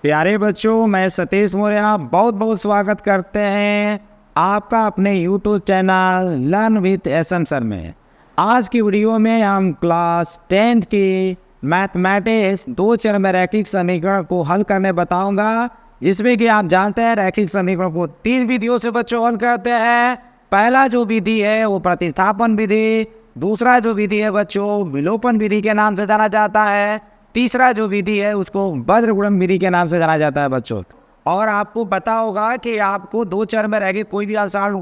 प्यारे बच्चों, मैं सतीश मौर्य बहुत बहुत स्वागत करते हैं आपका अपने YouTube channel learn with SM sir में। आज की वीडियो में हम क्लास 10th की मैथमेटिक्स दो चर में रैखिक समीकरण को हल करने बताऊंगा, जिसमें कि आप जानते हैं रैखिक समीकरण को 3 विधियों से बच्चों हल करते हैं। पहला जो विधि है वो प्रतिस्थापन विधि, दूसरा जो विधि है बच्चों विलोपन विधि के नाम से जाना जाता है, तीसरा जो विधि है उसको वज्रगुणन विधि के नाम से जाना जाता है बच्चों। और आपको पता होगा कि आपको दो चर में रह के कोई भी आंसर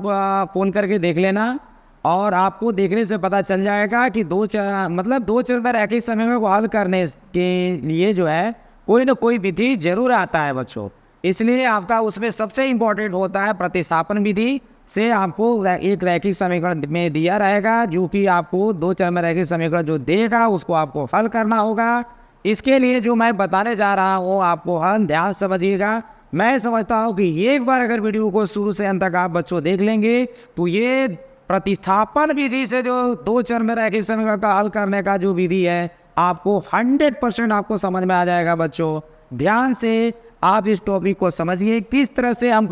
फोन करके देख लेना, और आपको देखने से पता चल जाएगा कि दो चर में रैखिक समीकरण को हल करने के लिए जो है कोई ना कोई विधि जरूर आता है बच्चों। इसलिए आपका उसमें सबसे इम्पोर्टेंट होता है प्रतिस्थापन विधि से आपको एक रैखिक समीकरण में दिया रहेगा, जो कि आपको दो चर में रैखिक समीकरण जो देगा उसको आपको हल करना होगा। इसके लिए जो मैं बताने जा रहा हूँ आपको हल ध्यान समझिएगा। मैं समझता हूँ कि एक बार अगर वीडियो को शुरू से अंत तक आप बच्चों देख लेंगे तो ये प्रतिस्थापन विधि से जो दो चर में रैखिक समीकरण का हल करने का जो विधि है आपको 100% आपको समझ में आ जाएगा बच्चों। ध्यान से आप इस टॉपिक को समझिए, किस तरह से हम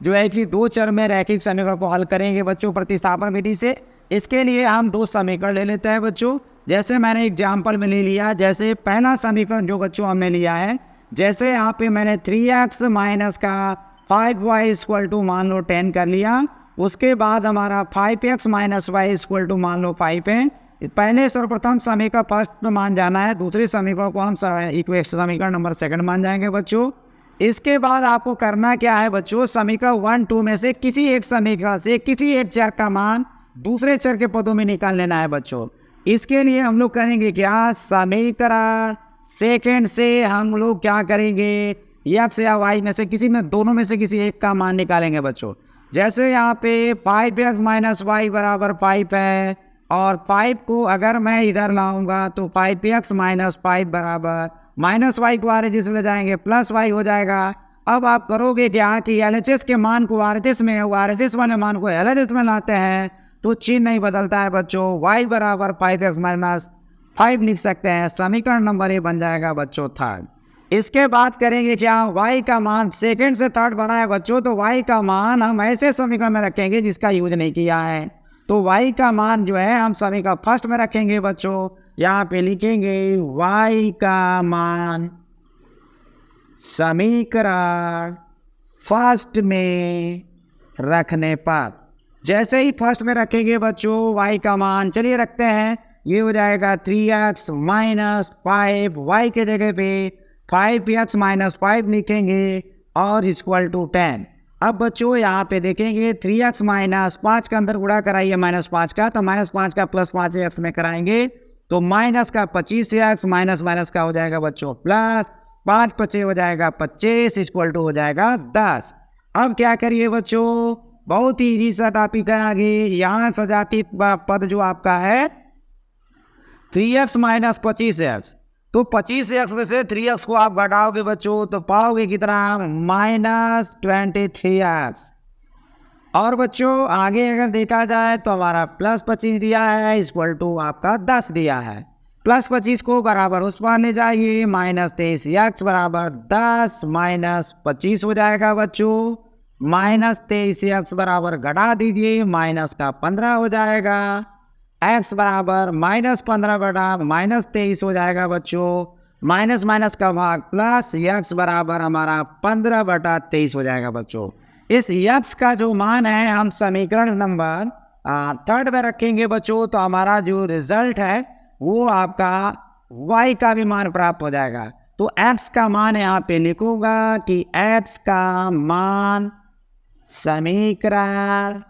जो है कि दो चर में रैखिक समीकरण को हल करेंगे बच्चों प्रतिस्थापन विधि से। इसके लिए हम दो समीकरण ले लेते हैं बच्चों। जैसे मैंने एग्जाम्पल में ले लिया, जैसे पहला समीकरण जो बच्चों हमने लिया है, जैसे यहाँ पे मैंने 3x माइनस का 5y इक्वल टू मान लो 10 कर लिया। उसके बाद हमारा 5x minus Y equal to मान लो 5 है। पहले सर्वप्रथम समीकरण फर्स्ट मान जाना है, दूसरे समीकरण को हम समीकरण नंबर सेकंड मान जाएंगे बच्चों। इसके बाद आपको करना क्या है बच्चों, समीकरण 1, 2 में से किसी एक समीकरण से किसी एक चर का मान दूसरे चर के पदों में निकाल लेना है बच्चों। इसके लिए हम लोग करेंगे क्या, समीकरण सेकंड से हम लोग क्या करेंगे, एक्स या वाई में से किसी में दोनों में से किसी एक का मान निकालेंगे बच्चों। जैसे यहाँ पे 5x माइनस वाई बराबर 5 है, और 5 को अगर मैं इधर लाऊंगा तो 5x माइनस 5 बराबर माइनस वाई को RHS में ले जाएंगे प्लस वाई हो जाएगा। अब आप करोगे क्या कि LHS के मान को RHS में, RHS वाले मान को LHS में लाते हैं तो चिन्ह नहीं बदलता है बच्चों। y बराबर 5x माइनस 5 लिख सकते हैं। समीकरण नंबर ये बन जाएगा बच्चों थर्ड। इसके बाद करेंगे क्या, y का मान सेकंड से थर्ड बना है बच्चों, तो y का मान हम ऐसे समीकरण में रखेंगे जिसका यूज नहीं किया है। तो y का मान जो है हम समीकरण फर्स्ट में रखेंगे बच्चों। यहाँ पे लिखेंगे y का मान समीकरण फर्स्ट में रखने पर, जैसे ही फर्स्ट में रखेंगे बच्चों y का मान, चलिए रखते हैं, ये हो जाएगा 3x माइनस 5, y के जगह पे 5x माइनस 5 लिखेंगे और इक्वल टू 10। अब बच्चों यहाँ पे देखेंगे 3x माइनस 5 का अंदर गुणा कराइए माइनस 5 का, तो माइनस 5 का प्लस 5x में कराएंगे तो माइनस का 25x माइनस माइनस का हो जाएगा बच्चों प्लस 5 25 हो जाएगा 25 इक्वल टू हो जाएगा 10। अब क्या करिए बच्चों, बहुत ही इजी सा टॉपिक है आगे। यहाँ सजाती पद जो आपका है 3x माइनस 25x, तो 25x में से 3x को आप घटाओगे बच्चों तो पाओगे कितना, माइनस 23x। और बच्चों आगे अगर देखा जाए तो हमारा प्लस 25 दिया है इक्वल टू आपका 10 दिया है। प्लस 25 को बराबर उस पार ले जाइए, माइनस 23x बराबर 10 माइनस 25 हो जाएगा बच्चों। माइनस 23x बराबर घटा दीजिए, माइनस का 15 हो जाएगा। x बराबर माइनस 15 बटा माइनस 23 हो जाएगा बच्चों। माइनस माइनस का भाग प्लस, x बराबर हमारा 15 बटा 23 हो जाएगा बच्चों। इस x का जो मान है हम समीकरण नंबर थर्ड में रखेंगे बच्चों, तो हमारा जो रिजल्ट है वो आपका y का भी मान प्राप्त हो जाएगा। तो x का मान यहाँ पे लिखूंगा कि x का मान समीकरण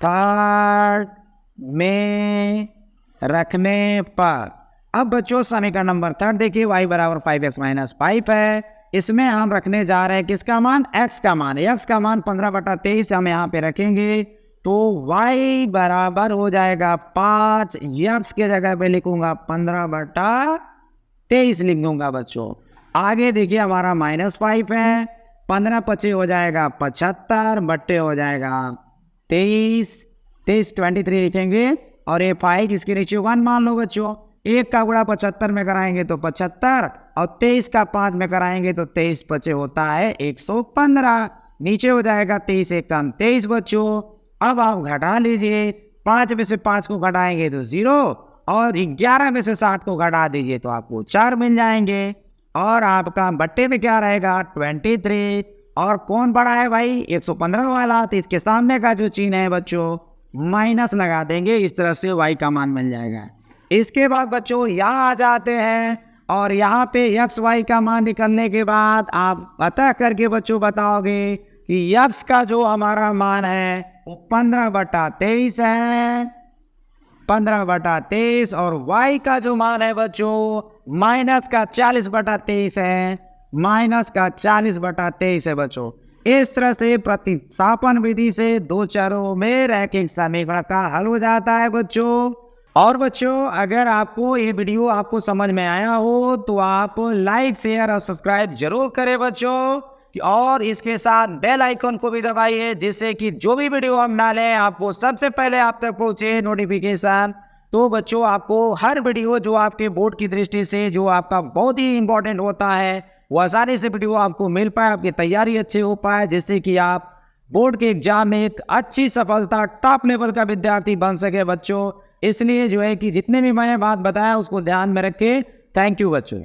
थर्ड में रखने पर, अब बच्चों समीकरण नंबर थर्ड देखिए, y बराबर 5x माइनस 5 है। इसमें हम रखने जा रहे हैं किसका मान, x का मान। x का मान 15 बटा 23 हम यहाँ पे रखेंगे तो y बराबर हो जाएगा 5, x के जगह पे लिखूंगा 15 बटा 23 लिख दूंगा बच्चों। आगे देखिए हमारा माइनस 5 है, 15 25 हो जाएगा 75 बट्टे हो जाएगा 23 23 लिखेंगे, और ये 5 इसके नीचे 1 मान लो बच्चों। 1 का गुणा 75 में कराएंगे तो 75, और 23 का 5 में कराएंगे तो 23 बचे होता है 115। नीचे हो जाएगा 23 एक कम 23 बच्चों। अब आप घटा लीजिए, 5 में से 5 को घटाएंगे तो 0 और 11 में से 7 को घटा दीजिए तो आपको 4 मिल जाएंगे। और आपका बट्टे में क्या रहेगा 23। और कौन बड़ा है भाई 115 वाला, तो इसके सामने का जो चिन्ह है बच्चों माइनस लगा देंगे, इस तरह से y का मान मिल जाएगा। इसके बाद बच्चों यहाँ आ जाते हैं और यहाँ पे x y का मान निकलने के बाद आप अतः करके बच्चों बताओगे कि x का जो हमारा मान है वो 15/23 है, 15/23। और y का जो मान है बच्चों माइनस का 40/23 है, माइनस का 40/23 है बच्चों। इस तरह से प्रतिस्थापन विधि से दो चरों में रैखिक समीकरण का हल हो जाता है बच्चों। और बच्चों अगर आपको ये वीडियो आपको समझ में आया हो तो आप लाइक शेयर और सब्सक्राइब जरूर करें बच्चों, और इसके साथ बेल आइकन को भी दबाइए जिससे कि जो भी वीडियो हम डालें आपको सबसे पहले आप तक पहुंचे नोटिफिकेशन। तो बच्चों आपको हर वीडियो जो आपके बोर्ड की दृष्टि से जो आपका बहुत ही इंपॉर्टेंट होता है वो आसानी से वीडियो आपको मिल पाए, आपकी तैयारी अच्छी हो पाए, जिससे कि आप बोर्ड के एग्जाम में एक अच्छी सफलता टॉप लेवल का विद्यार्थी बन सके बच्चों। इसलिए जो है कि जितने भी मैंने बात बताया उसको ध्यान में रखें। थैंक यू बच्चों।